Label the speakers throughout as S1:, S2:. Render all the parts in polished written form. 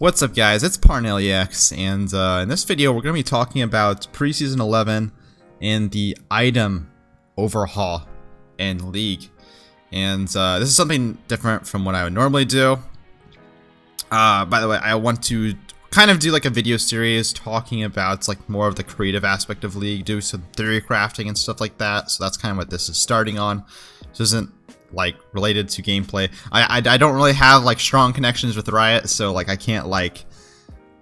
S1: What's up, guys? It's Parnellyx, and in this video we're going to be talking about Preseason 11 and the item overhaul in League. And this is something different from what I would normally do. By the way, I want to kind of do like a video series talking about like more of the creative aspect of League, do some theory crafting and stuff like that. So that's kind of what this is starting on. This isn't like related to gameplay. I don't really have like strong connections with Riot, so like I can't like,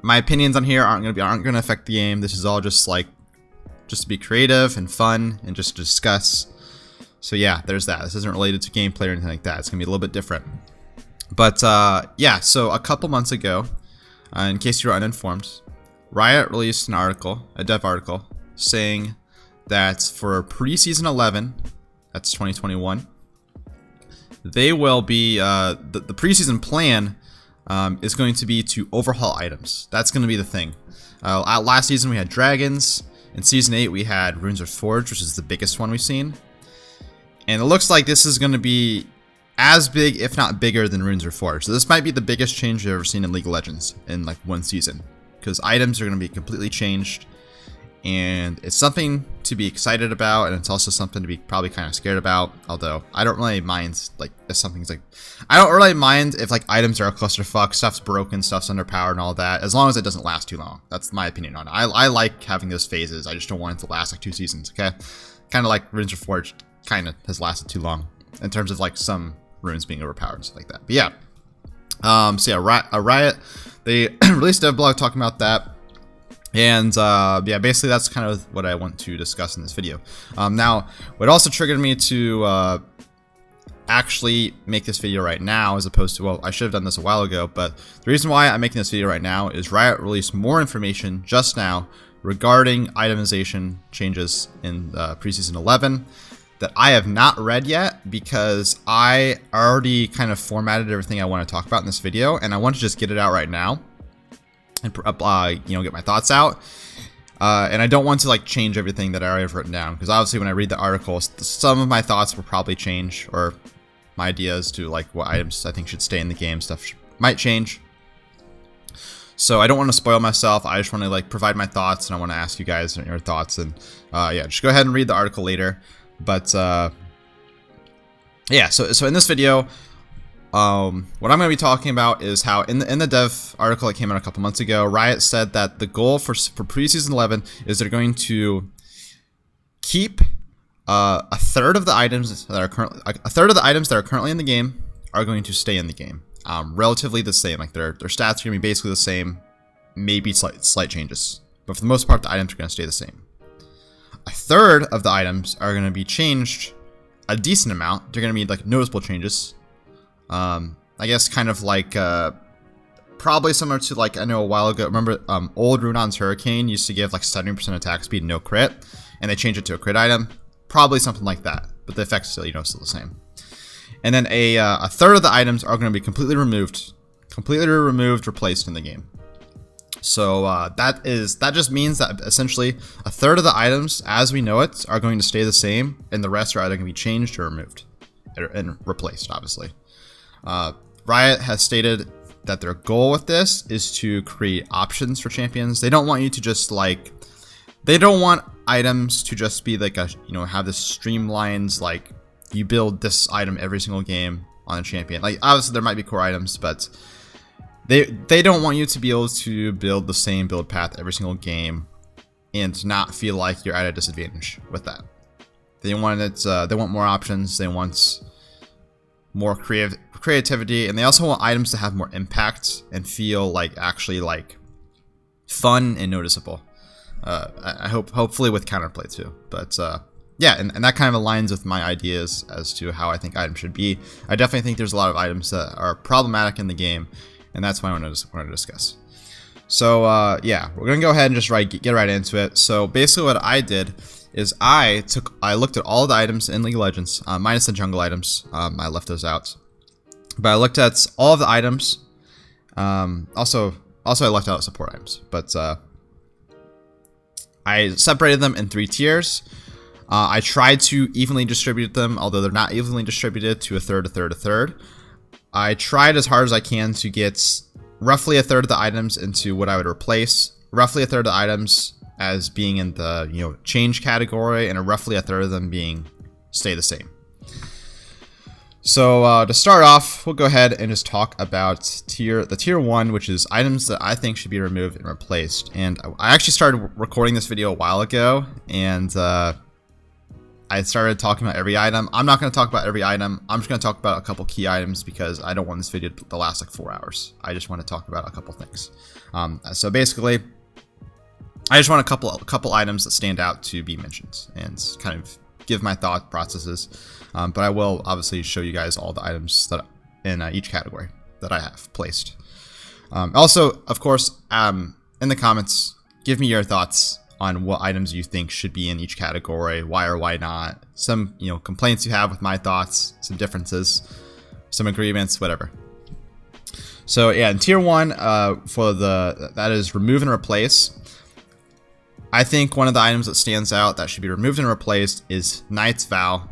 S1: my opinions on here aren't gonna affect the game. This is all just like to be creative and fun and just to discuss. So yeah, there's that. This isn't related to gameplay or anything like that. It's gonna be a little bit different. But yeah, so a couple months ago, in case you're uninformed, Riot released an article, a dev article, saying that for Preseason 11, that's 2021, they will be, the preseason plan is going to be to overhaul items. That's going to be the thing. Last season we had dragons. In Season 8 we had Runes of Forge, which is the biggest one we've seen. And it looks like this is going to be as big, if not bigger, than Runes of Forge. So this might be the biggest change you've ever seen in League of Legends in like one season. Because items are going to be completely changed. And it's something to be excited about, and it's also something to be probably kind of scared about. Although I don't really mind like if something's like, I don't really mind if like items are a clusterfuck, stuff's broken, stuff's underpowered, and all that, as long as it doesn't last too long. That's my opinion on it. I like having those phases. I just don't want it to last like 2 seasons. Okay, kind of like Runes of Forge kind of has lasted too long in terms of like some runes being overpowered and stuff like that. But yeah, so yeah, Riot, they released a dev blog talking about that. And yeah, basically that's kind of what I want to discuss in this video. Now, what also triggered me to actually make this video right now, as opposed to, well, I should have done this a while ago, but the reason why I'm making this video right now is Riot released more information just now regarding itemization changes in Preseason 11 that I have not read yet, because I already kind of formatted everything I want to talk about in this video, and I want to just get it out right now and you know, get my thoughts out, and I don't want to like change everything that I already have written down, because obviously when I read the articles, some of my thoughts will probably change, or my ideas to like what items I think should stay in the game, stuff might change. So I don't want to spoil myself. I just want to like provide my thoughts, and I want to ask you guys your thoughts, and yeah, just go ahead and read the article later. But yeah, so in this video, what I'm going to be talking about is how in the dev article that came out a couple months ago, Riot said that the goal for Preseason 11 is they're going to keep a third of the items that are currently in the game are going to stay in the game, relatively the same. Like their stats are going to be basically the same, maybe slight changes, but for the most part the items are going to stay the same. A third of the items are going to be changed a decent amount. They're going to be like noticeable changes. I guess kind of like probably similar to like, I know a while ago, remember old Runon's Hurricane used to give like 70% attack speed, no crit, and they changed it to a crit item. Probably something like that, but the effect's still, you know, still the same. And then a third of the items are going to be completely removed, replaced in the game. So that just means that essentially a third of the items as we know it are going to stay the same, and the rest are either going to be changed or removed and replaced, obviously. Riot has stated that their goal with this is to create options for champions. They don't want you to just like, they don't want items to just be like a, you know, have this streamlined, like you build this item every single game on a champion. Like obviously there might be core items, but they don't want you to be able to build the same build path every single game and not feel like you're at a disadvantage with that. They want they want more options. They want more creativity, and they also want items to have more impact and feel like actually like fun and noticeable. I hopefully with counterplay too, but yeah, and that kind of aligns with my ideas as to how I think items should be. I definitely think there's a lot of items that are problematic in the game, and that's what I want to discuss. So yeah, we're gonna go ahead and just get right into it. So basically what I did is I looked at all the items in League of Legends, minus the jungle items. I left those out, but I looked at all of the items. Also I left out support items, but I separated them in 3 tiers. I tried to evenly distribute them, although they're not evenly distributed, to a third, a third, a third. I tried as hard as I can to get roughly a third of the items into what I would replace, roughly a third of the items as being in the, you know, change category, and roughly a third of them being stay the same. So to start off, we'll go ahead and just talk about the tier 1, which is items that I think should be removed and replaced. And I actually started recording this video a while ago, and I started talking about every item. I'm not going to talk about every item. I'm just going to talk about a couple key items because I don't want this video to last like 4 hours. I just want to talk about a couple things. So basically, I just want a couple items that stand out to be mentioned and kind of give my thought processes. But I will obviously show you guys all the items that in each category that I have placed. Also, of course, in the comments, give me your thoughts on what items you think should be in each category, why or why not. Some, you know, complaints you have with my thoughts, some differences, some agreements, whatever. So yeah, in tier 1, that is remove and replace. I think one of the items that stands out that should be removed and replaced is Knight's Vow.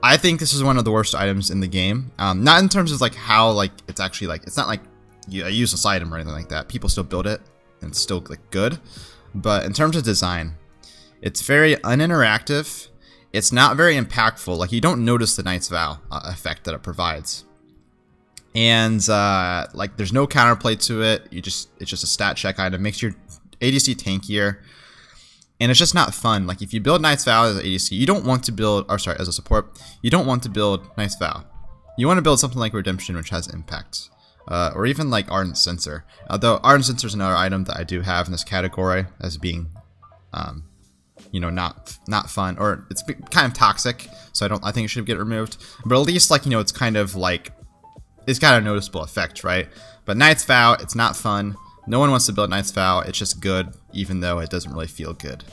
S1: I think this is one of the worst items in the game. Not in terms of like how like it's actually like, it's not like a useless item or anything like that. People still build it and it's still like good. But in terms of design, it's very uninteractive. It's not very impactful. Like you don't notice the Knight's Vow effect that it provides. And like there's no counterplay to it. It's just a stat check item. Makes your ADC tankier. And it's just not fun. Like if you build Knight's Vow as an ADC, you don't want to build, or sorry, as a support, you don't want to build Knight's Vow. You want to build something like Redemption, which has impact. Or even like Ardent Censer. Although Ardent Censer is another item that I do have in this category as being, you know, not fun, or it's kind of toxic. So I think it should get removed. But at least like, you know, it's kind of like, it's got a noticeable effect, right? But Knight's Vow, it's not fun. No one wants to build Knight's Vow. It's just good, even though it doesn't really feel good.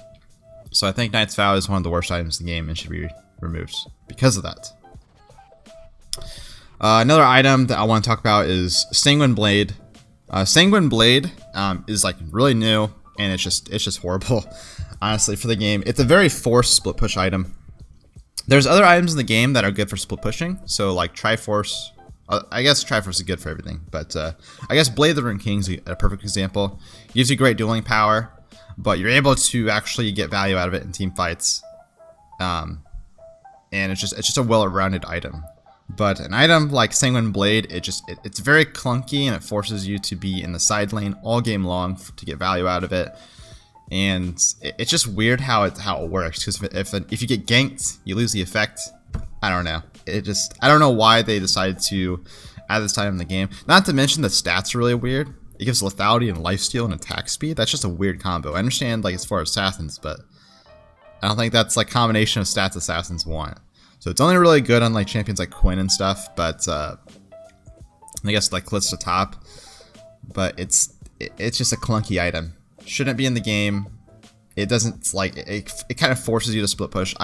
S1: So I think Knight's Vow is one of the worst items in the game and should be removed because of that. Another item that I want to talk about is Sanguine Blade. Sanguine Blade is like really new, and it's just horrible, honestly, for the game. It's a very forced split push item. There's other items in the game that are good for split pushing, so like Triforce. I guess Triforce is good for everything, but I guess Blade of the Ruined King is a perfect example. Gives you great dueling power, but you're able to actually get value out of it in team fights. And it's just a well-rounded item. But an item like Sanguine Blade, it's very clunky, and it forces you to be in the side lane all game long to get value out of it. And it's just weird how it works, because if you get ganked, you lose the effect. I don't know. I don't know why they decided to add this item in the game. Not to mention the stats are really weird. It gives lethality and lifesteal and attack speed. That's just a weird combo. I understand like as far as assassins, but I don't think that's like combination of stats assassins want. So it's only really good on like champions like Quinn and stuff, but I guess like Klitz to top. But it's just a clunky item. Shouldn't be in the game. It doesn't like it kind of forces you to split push.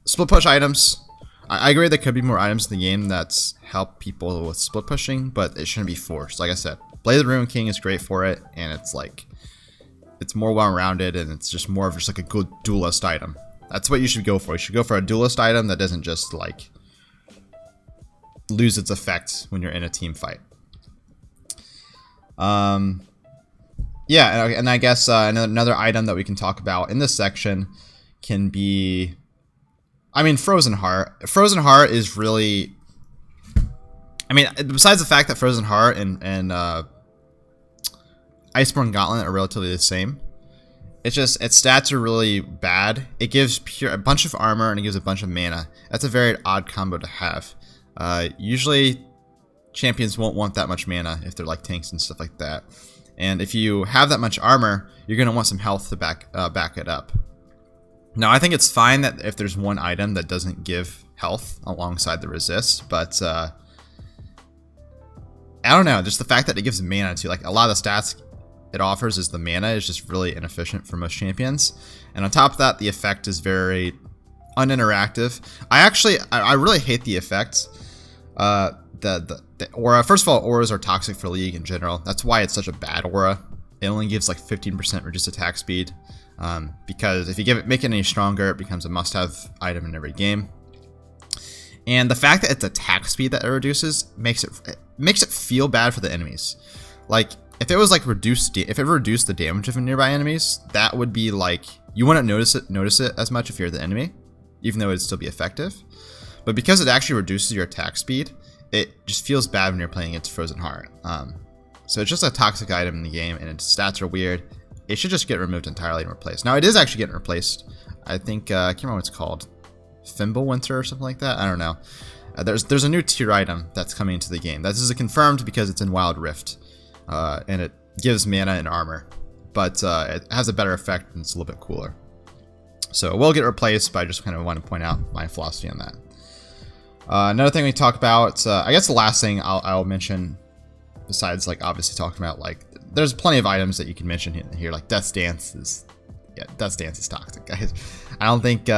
S1: Split push items. I agree there could be more items in the game that help people with split pushing, but it shouldn't be forced. Like I said, Blade of the Ruined King is great for it, and it's like it's more well-rounded, and it's just more of just like a good duelist item. That's what you should go for. You should go for a duelist item that doesn't just like lose its effect when you're in a team fight. Yeah, and I guess another item that we can talk about in this section can be, I mean, Frozen Heart. Frozen Heart is really, I mean, besides the fact that Frozen Heart and Iceborne Gauntlet are relatively the same, it's just its stats are really bad. It gives a bunch of armor and it gives a bunch of mana. That's a very odd combo to have. Usually, champions won't want that much mana if they're like tanks and stuff like that. And if you have that much armor, you're gonna want some health to back it up. Now, I think it's fine that if there's one item that doesn't give health alongside the resist, but I don't know, just the fact that it gives mana too. Like a lot of the stats it offers is the mana is just really inefficient for most champions. And on top of that, the effect is very uninteractive. I really hate the effect. The aura. First of all, auras are toxic for League in general. That's why it's such a bad aura. It only gives like 15% reduced attack speed. Because if you make it any stronger, it becomes a must-have item in every game. And the fact that it's attack speed that it reduces makes it makes it feel bad for the enemies. Like, if it was like if it reduced the damage of nearby enemies, that would be like, you wouldn't notice it as much if you're the enemy, even though it'd still be effective. But because it actually reduces your attack speed, it just feels bad when you're playing against Frozen Heart. So it's just a toxic item in the game, and its stats are weird. It should just get removed entirely and replaced. Now, it is actually getting replaced. I think, I can't remember what it's called. Fimbulwinter or something like that? I don't know. There's a new tier item that's coming into the game. This is confirmed because it's in Wild Rift. And it gives mana and armor. But it has a better effect and it's a little bit cooler. So it will get replaced, but I just kind of want to point out my philosophy on that. Another thing we talk about, I guess the last thing I'll mention, besides like obviously talking about like, there's plenty of items that you can mention here, like Death's Dance is, Death's Dance is toxic, guys. I don't think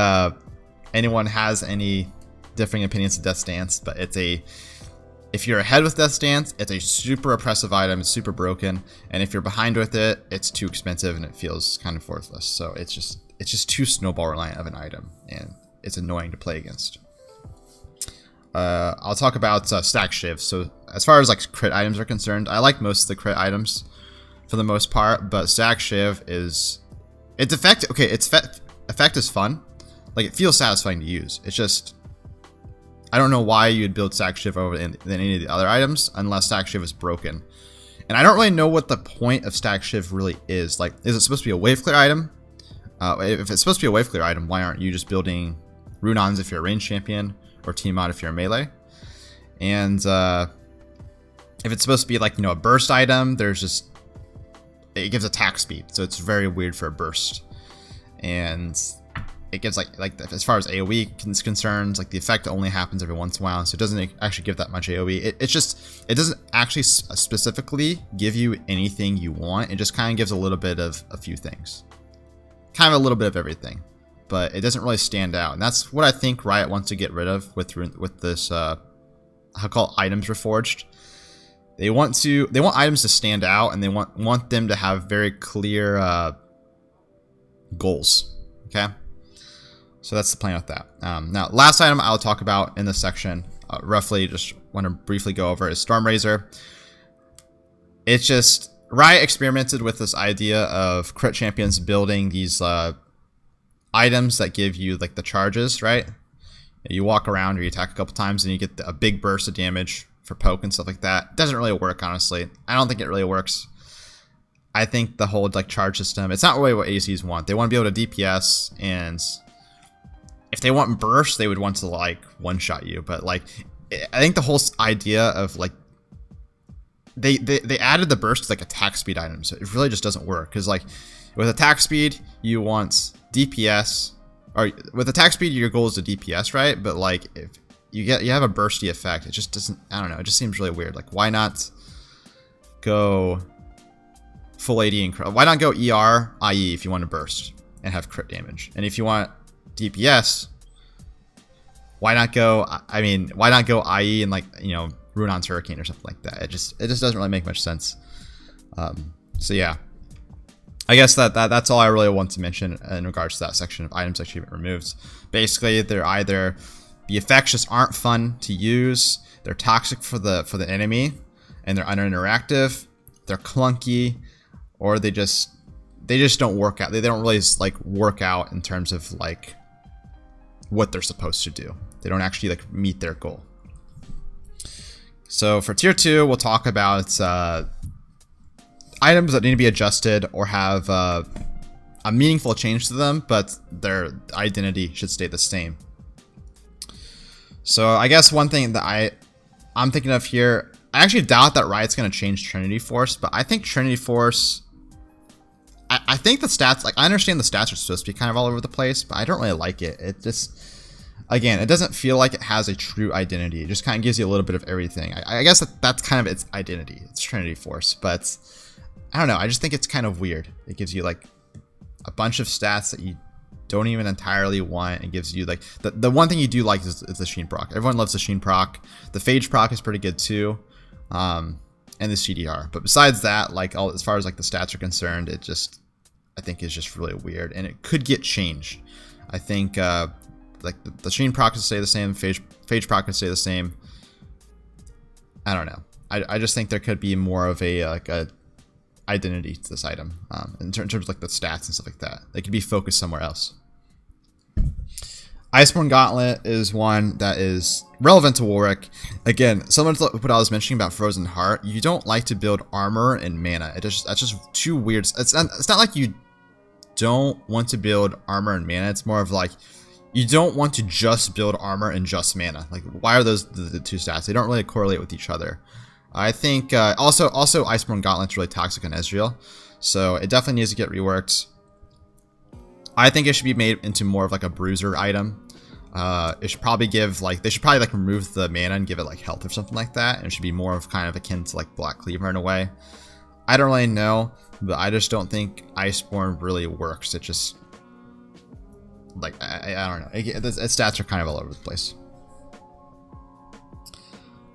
S1: anyone has any differing opinions of Death's Dance, but if you're ahead with Death's Dance, it's a super oppressive item, it's super broken, and if you're behind with it, it's too expensive and it feels kind of worthless. So it's just too snowball reliant of an item, and it's annoying to play against. I'll talk about stack shivs. So as far as like crit items are concerned, I like most of the crit items for the most part, but stack shiv is its effect. Okay, its effect is fun, like it feels satisfying to use. It's just, I don't know why you'd build stack shiv over than any of the other items unless stack shiv is broken, and I don't really know what the point of stack shiv really is. Like, is it supposed to be a wave clear item? If it's supposed to be a wave clear item, why aren't you just building Runons if you're a range champion, or Tiamat if you're a melee? And if it's supposed to be like, you know, a burst item, it gives attack speed, so it's very weird for a burst. And it gives like as far as AoE is concerned, like the effect only happens every once in a while, so it doesn't actually give that much AoE. It doesn't actually specifically give you anything you want. It just kind of gives a little bit of a few things, kind of a little bit of everything, but it doesn't really stand out. And that's what I think Riot wants to get rid of with this how called items reforged. They want items to stand out, and they want them to have very clear goals. Okay, so that's the plan with that. Now, last item I'll talk about in this section, roughly just want to briefly go over, is Stormrazer. It's just, Riot experimented with this idea of crit champions building these items that give you like the charges, right? You walk around or you attack a couple times and you get a big burst of damage for poke and stuff like that. It doesn't really work, honestly. I don't think it really works. I think the whole like charge system, it's not really what ADCs want. They want to be able to DPS, and if they want burst, they would want to like one-shot you. But like, I think the whole idea of like, they added the burst to like attack speed items. So it really just doesn't work, because like with attack speed, you want DPS, or with attack speed, your goal is to DPS, right? But like if you have a bursty effect, it just doesn't, I don't know, it just seems really weird. Like, why not go full AD and why not go ER IE if you want to burst and have crit damage? And if you want DPS, why not go, I mean, why not go IE and like, you know, Runon's Hurricane or something like that? It just doesn't really make much sense. So yeah, I guess that's all I really want to mention in regards to that section of items actually removed. Basically, they're either, the effects just aren't fun to use, they're toxic for the enemy, and they're uninteractive, they're clunky, or they just don't work out. They don't really like work out in terms of like what they're supposed to do. They don't actually like meet their goal. So for tier 2, we'll talk about items that need to be adjusted or have a meaningful change to them, but their identity should stay the same. So I guess one thing that I'm thinking of here, I actually doubt that Riot's going to change Trinity Force, but I think Trinity Force, I think the stats, like I understand the stats are supposed to be kind of all over the place, but I don't really like it. It just, again, it doesn't feel like it has a true identity. It just kind of gives you a little bit of everything. I guess that's kind of its identity. It's Trinity Force, but I don't know. I just think it's kind of weird. It gives you like a bunch of stats that you don't even entirely want. It gives you like, the one thing you do like is the Sheen proc. Everyone loves the Sheen proc. The Phage proc is pretty good too. And the CDR. But besides that, like as far as like the stats are concerned, it just, I think is just really weird, and it could get changed. I think like the Sheen proc can stay the same, Phage proc can stay the same. I don't know. I just think there could be more of a like a identity to this item in terms of like the stats and stuff like that. They could be focused somewhere else. Iceborne Gauntlet is one that is relevant to Warwick. Again, similar to what I was mentioning about Frozen Heart, you don't like to build armor and mana. That's just too weird. It's not like you don't want to build armor and mana. It's more of like you don't want to just build armor and just mana. Like, why are those the two stats? They don't really correlate with each other. I think also Iceborne Gauntlet's really toxic on Ezreal, so it definitely needs to get reworked. I think it should be made into more of like a bruiser item. It should probably give like they should probably like remove the mana and give it like health or something like that, and it should be more of kind of akin to like Black Cleaver in a way. I don't really know, but I just don't think Iceborne really works. It just like I don't know. Its stats are kind of all over the place.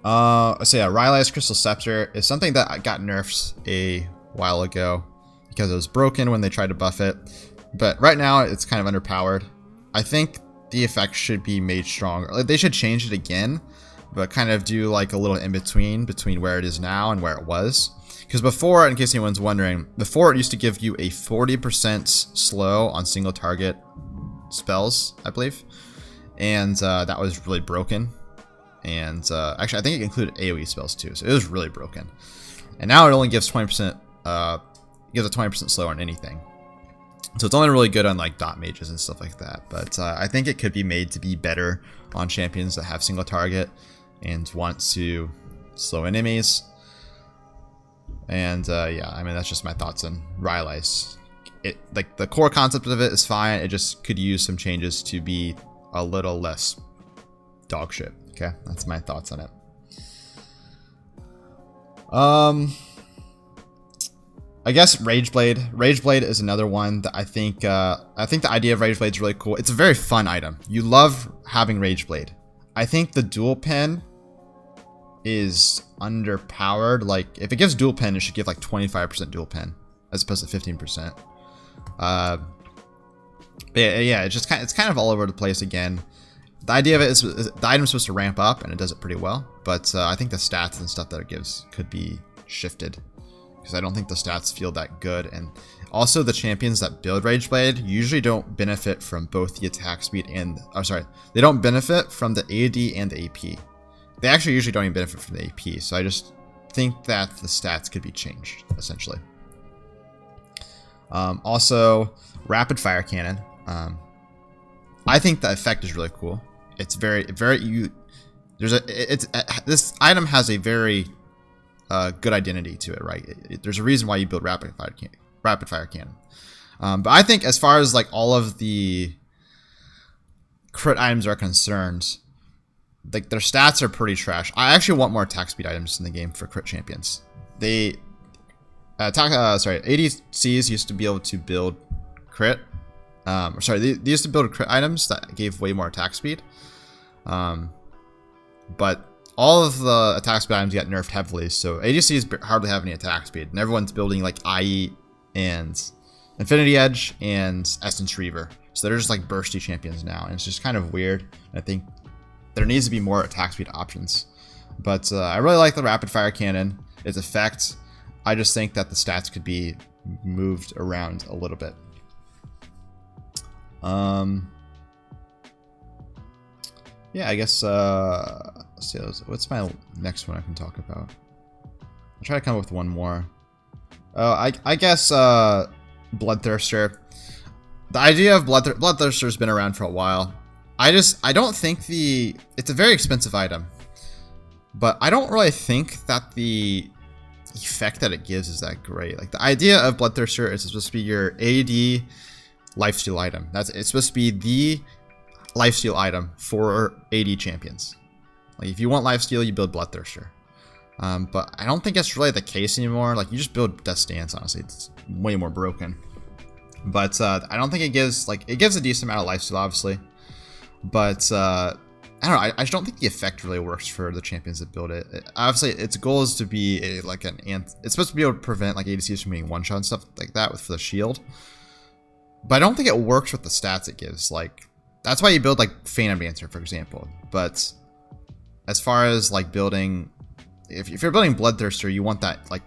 S1: So yeah, Rylai's Crystal Scepter is something that got nerfed a while ago because it was broken when they tried to buff it. But right now, it's kind of underpowered. I think the effect should be made stronger. Like, they should change it again, but kind of do like a little in-between where it is now and where it was. Because before, in case anyone's wondering, before it used to give you a 40% slow on single target spells, I believe. And that was really broken. And actually, I think it included AoE spells too, so it was really broken. And now it only gives 20%, gives a 20% slow on anything. So it's only really good on like dot mages and stuff like that. But I think it could be made to be better on champions that have single target and want to slow enemies. And yeah, I mean, that's just my thoughts on Rylai's. Like the core concept of it is fine. It just could use some changes to be a little less dog shit. Okay, that's my thoughts on it. I guess Rageblade. Rageblade is another one that I think the idea of Rageblade is really cool. It's a very fun item. You love having Rageblade. I think the dual pen is underpowered. Like, if it gives dual pen, it should give like 25% dual pen as opposed to 15%. Yeah, it's kind of all over the place again. The idea of it is the item's supposed to ramp up, and it does it pretty well. But I think the stats and stuff that it gives could be shifted, because I don't think the stats feel that good. And also, the champions that build Rageblade usually don't benefit from both the attack speed and... Oh, sorry. They don't benefit from the AD and the AP. They actually usually don't even benefit from the AP. So I just think that the stats could be changed, essentially. Also, Rapid Fire Cannon. I think the effect is really cool. It's this item has a very good identity to it, right? There's a reason why you build Rapid Fire Cannon. But I think as far as like all of the crit items are concerned, like their stats are pretty trash. I actually want more attack speed items in the game for crit champions. They ADCs used to be able to build crit. They used to build crit items that gave way more attack speed. But all of the attack speed items got nerfed heavily, so ADCs hardly have any attack speed, and everyone's building like IE and Infinity Edge and Essence Reaver. So they're just like bursty champions now, and it's just kind of weird. I think there needs to be more attack speed options. But I really like the Rapid Fire Cannon, its effect. I just think that the stats could be moved around a little bit. Yeah, I guess, let's see, what's my next one I can talk about? I'll try to come up with one more. I guess, Bloodthirster. The idea of Bloodthirster has been around for a while. I don't think it's a very expensive item, but I don't really think that the effect that it gives is that great. Like, the idea of Bloodthirster is supposed to be your AD lifesteal item. It's supposed to be the lifesteal item for AD champions. Like, if you want lifesteal, you build Bloodthirster. But I don't think it's really the case anymore. Like, you just build Death's Dance, honestly. It's way more broken. But I don't think it gives a decent amount of lifesteal, obviously. But I don't know. I just don't think the effect really works for the champions that build it. Obviously, its goal is to be it's supposed to be able to prevent like ADCs from being one-shot and stuff like that with the shield. But I don't think it works with the stats it gives. Like, that's why you build like Phantom Dancer, for example. But as far as like building if you're building Bloodthirster, you want that like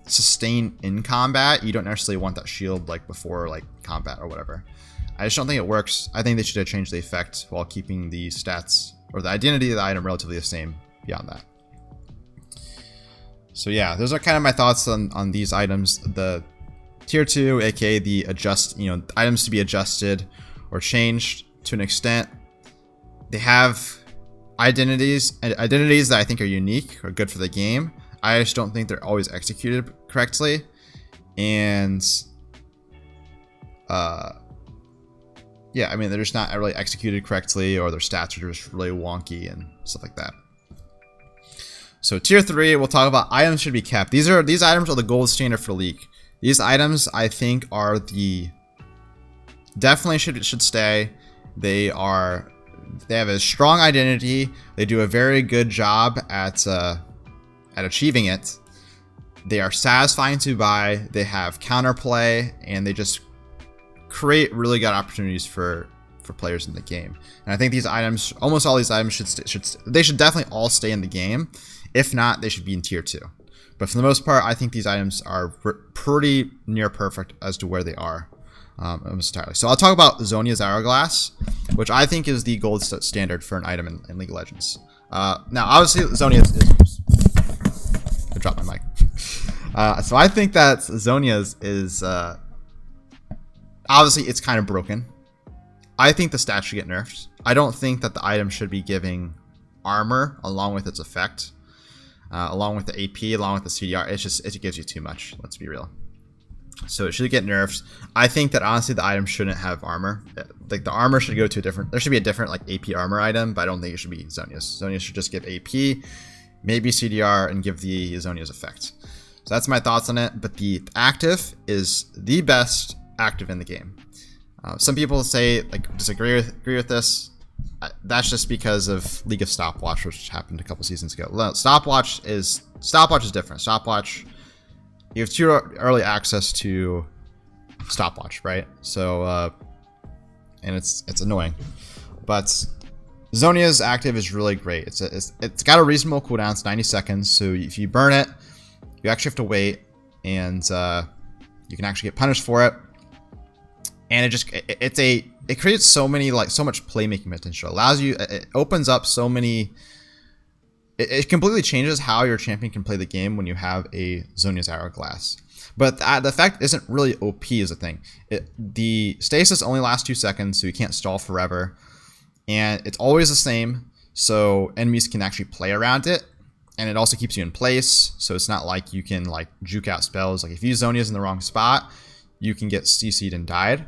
S1: sustain in combat. You don't necessarily want that shield like before like combat or whatever. I just don't think it works. I think they should have changed the effect while keeping the stats or the identity of the item relatively the same beyond that. So yeah, those are kind of my thoughts on these items. The tier 2, aka the items to be adjusted or changed to an extent. They have identities that I think are unique or good for the game. I just don't think they're always executed correctly. And yeah, I mean, they're just not really executed correctly, or their stats are just really wonky and stuff like that. So tier 3, we'll talk about items should be kept. These items are the gold standard for League. These items I think are definitely should stay. They have a strong identity. They do a very good job at achieving it. They are satisfying to buy. They have counterplay, and they just create really good opportunities for players in the game. And I think these items, almost all these items should definitely all stay in the game. If not, they should be in tier 2. But for the most part, I think these items are pretty near perfect as to where they are almost entirely. So I'll talk about Zhonya's Hourglass, which I think is the gold standard for an item in League of Legends. Now, obviously, Zhonya is I dropped my mic. So I think that Zhonya's is obviously it's kind of broken. I think the stats should get nerfed. I don't think that the item should be giving armor along with its effect. Along with the AP, along with the CDR, it gives you too much. Let's be real. So it should get nerfed. I think that honestly the item shouldn't have armor. Like the armor should go to a different. There should be a different like AP armor item, but I don't think it should be Zhonya's. Zhonya should just give AP, maybe CDR, and give the Zhonya's effect. So that's my thoughts on it. But the active is the best active in the game. Some people say like agree with this. That's just because of League of Stopwatch, which happened a couple seasons ago. Stopwatch is different. Stopwatch, you have too early access to Stopwatch, right? So, and it's annoying. But Zhonya's active is really great. It's got a reasonable cooldown. It's 90 seconds. So if you burn it, you actually have to wait, and you can actually get punished for it. And it creates so much playmaking potential. It opens up so many. It completely changes how your champion can play the game when you have a Zhonya's Hourglass. But the effect isn't really OP as a thing. The stasis only lasts 2 seconds, so you can't stall forever, and it's always the same. So enemies can actually play around it, and it also keeps you in place. So it's not like you can like juke out spells. Like if you use Zhonya's in the wrong spot, you can get CC'd and died.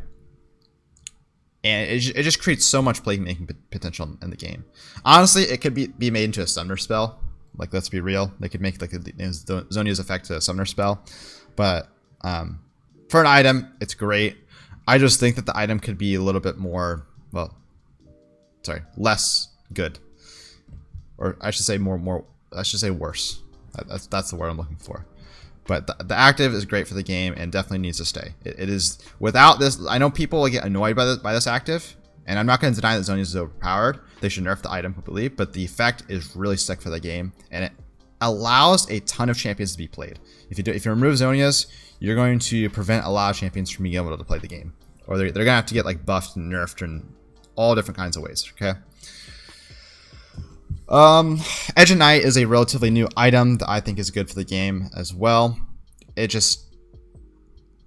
S1: And it just creates so much playmaking potential in the game. Honestly, it could be made into a summoner spell. Like, let's be real. They could make like Zhonya's effect a summoner spell. But for an item, it's great. I just think that the item could be a little bit more, less good. Or I should say worse. That's the word I'm looking for. But the active is great for the game and definitely needs to stay. It is without this. I know people get annoyed by this active, and I'm not going to deny that Zhonya's is overpowered. They should nerf the item completely, but the effect is really sick for the game, and it allows a ton of champions to be played. If you remove Zhonya's, you're going to prevent a lot of champions from being able to play the game, or they're going to have to get like buffed and nerfed in all different kinds of ways. Okay. Edge of Night is a relatively new item that I think is good for the game as well. It's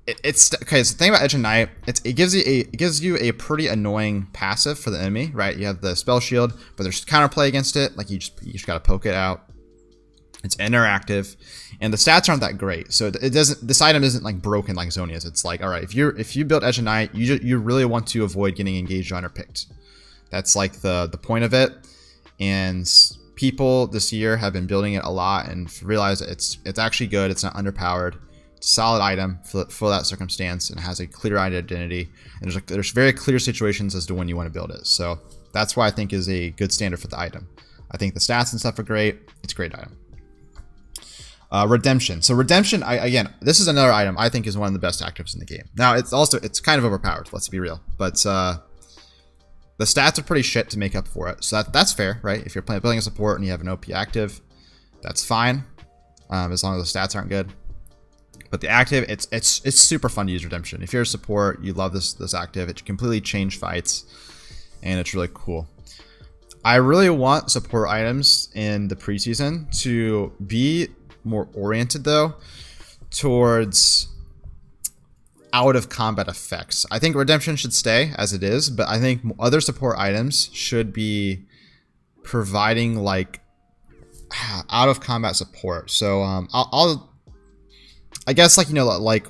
S1: okay. So the thing about Edge of Night, it gives you a pretty annoying passive for the enemy, right? You have the spell shield, but there's counterplay against it. Like you just gotta poke it out. It's interactive, and the stats aren't that great. So this item isn't like broken like Zhonya's. It's like, all right, if you build Edge of Night, you really want to avoid getting engaged on or picked. That's like the point of it. And people this year have been building it a lot and realize that it's actually good. It's not underpowered. It's a solid item for that circumstance, and it has a clear identity. And there's very clear situations as to when you want to build it. So that's why I think is a good standard for the item. I think the stats and stuff are great. It's a great item. Redemption. So Redemption, again, this is another item I think is one of the best actives in the game. Now it's kind of overpowered. Let's be real, but the stats are pretty shit to make up for it. So that's fair, right? If you're building a support and you have an OP active, that's fine. as long as the stats aren't good. But the active, it's super fun to use Redemption. If you're a support, you love this active. It completely changed fights, and it's really cool. I really want support items in the preseason to be more oriented though towards out of combat effects. I think Redemption should stay as it is, but I think other support items should be providing like out of combat support. So I guess, like, you know, like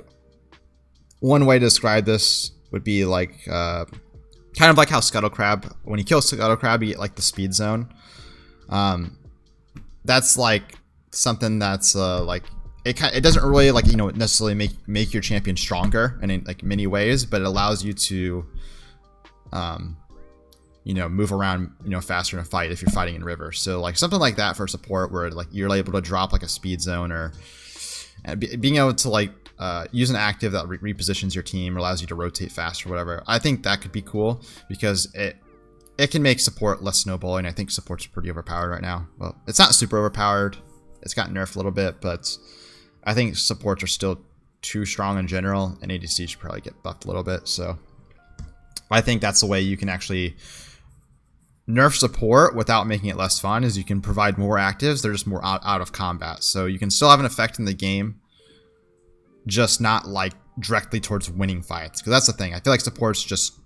S1: one way to describe this would be like kind of like how Scuttle Crab, when you kill Scuttle Crab, you get like the speed zone. That's like something that's like it doesn't really, like, you know, necessarily make your champion stronger in like many ways, but it allows you to you know, move around, you know, faster in a fight if you're fighting in river. So like something like that for support, where like you're able to drop like a speed zone, or being able to like use an active that repositions your team or allows you to rotate faster or whatever. I think that could be cool because it can make support less snowballing. I think support's pretty overpowered right now. Well, it's not super overpowered. It's gotten nerfed a little bit, but I think supports are still too strong in general, and ADC should probably get buffed a little bit. So I think that's the way you can actually nerf support without making it less fun, is you can provide more actives. They're just more out of combat. So you can still have an effect in the game, just not like directly towards winning fights. Because that's the thing. I feel like support's just,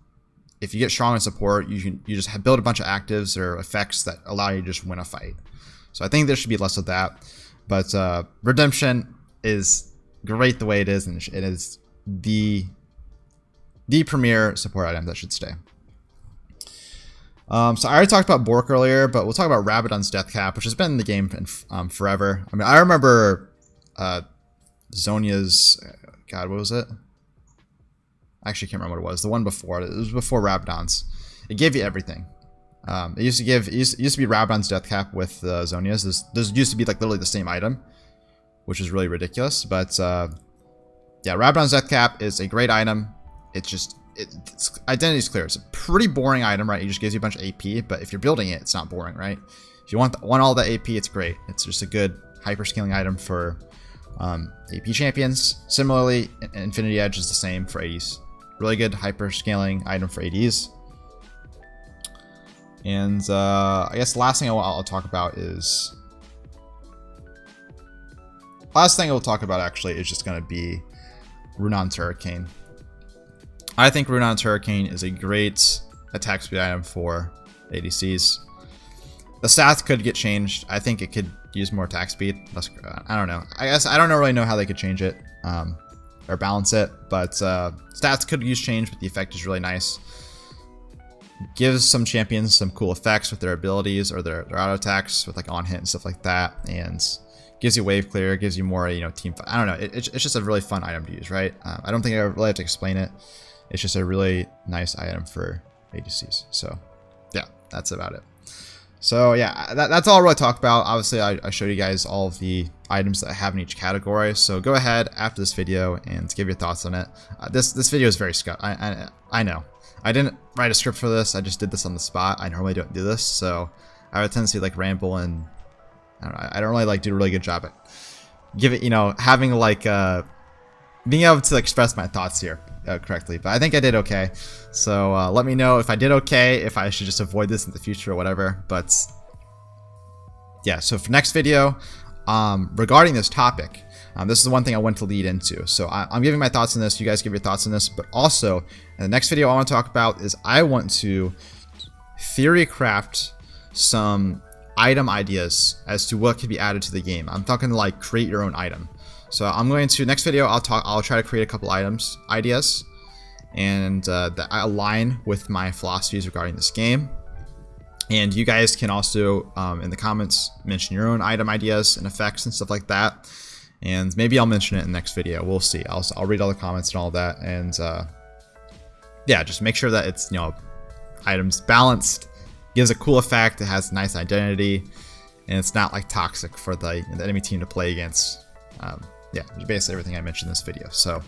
S1: if you get strong in support, you just build a bunch of actives or effects that allow you to just win a fight. So I think there should be less of that. But Redemption is great the way it is, and it is the premier support item that should stay. So I already talked about Bork earlier, but we'll talk about Rabadon's Death Cap, which has been in the game forever. I mean, I remember Zhonya's, God, what was it? I actually can't remember what it was. The one before it was before Rabadon's. It gave you everything. It used to be Rabadon's Death Cap with Zhonya's. Those used to be like literally the same item, which is really ridiculous. But yeah, Rabadon's Death Cap is a great item. It's identity is clear. It's a pretty boring item, right? It just gives you a bunch of AP, but if you're building it, it's not boring, right? If you want all the AP, it's great. It's just a good hyper-scaling item for AP champions. Similarly, Infinity Edge is the same for ADs. Really good hyper-scaling item for ADs. And I guess the last thing I'll talk about is... Last thing we'll talk about actually is just going to be Runon's Hurricane. I think Runon's Hurricane is a great attack speed item for ADCs. The stats could get changed. I think it could use more attack speed. I don't know. I guess I don't really know how they could change it or balance it, but stats could use change, but the effect is really nice. Gives some champions some cool effects with their abilities or their auto attacks with like on hit and stuff like that, and gives you wave clear, gives you more, you know, team fight. I don't know. It's just a really fun item to use, right? I don't think I really have to explain it. It's just a really nice item for ADCs. So yeah, that's about it. So yeah, that's all I really talk about. Obviously, I showed you guys all of the items that I have in each category. So go ahead after this video and give your thoughts on it. This video is very scut. I know. I didn't write a script for this. I just did this on the spot. I normally don't do this, so I have a tendency to like ramble, and I don't really like do a really good job at having like being able to express my thoughts here correctly. But I think I did okay. So let me know if I did okay, if I should just avoid this in the future or whatever. But yeah, so for next video, regarding this topic, this is the one thing I want to lead into. So I'm giving my thoughts on this. You guys give your thoughts on this. But also, in the next video I want to talk about is I want to theory craft some item ideas as to what could be added to the game. I'm talking like create your own item. So I'm going to, next video, I'll try to create a couple ideas, and that align with my philosophies regarding this game. And you guys can also, in the comments, mention your own item ideas and effects and stuff like that. And maybe I'll mention it in the next video. We'll see. I'll read all the comments and all that. And yeah, just make sure that it's, you know, items balanced, gives a cool effect, it has a nice identity, and it's not like toxic for the enemy team to play against. Yeah, basically everything I mentioned in this video. So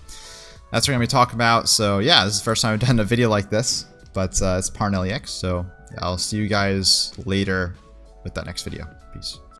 S1: that's what we're going to be talking about. So yeah, this is the first time I've done a video like this, but it's Parnellyx. So yeah, I'll see you guys later with that next video. Peace.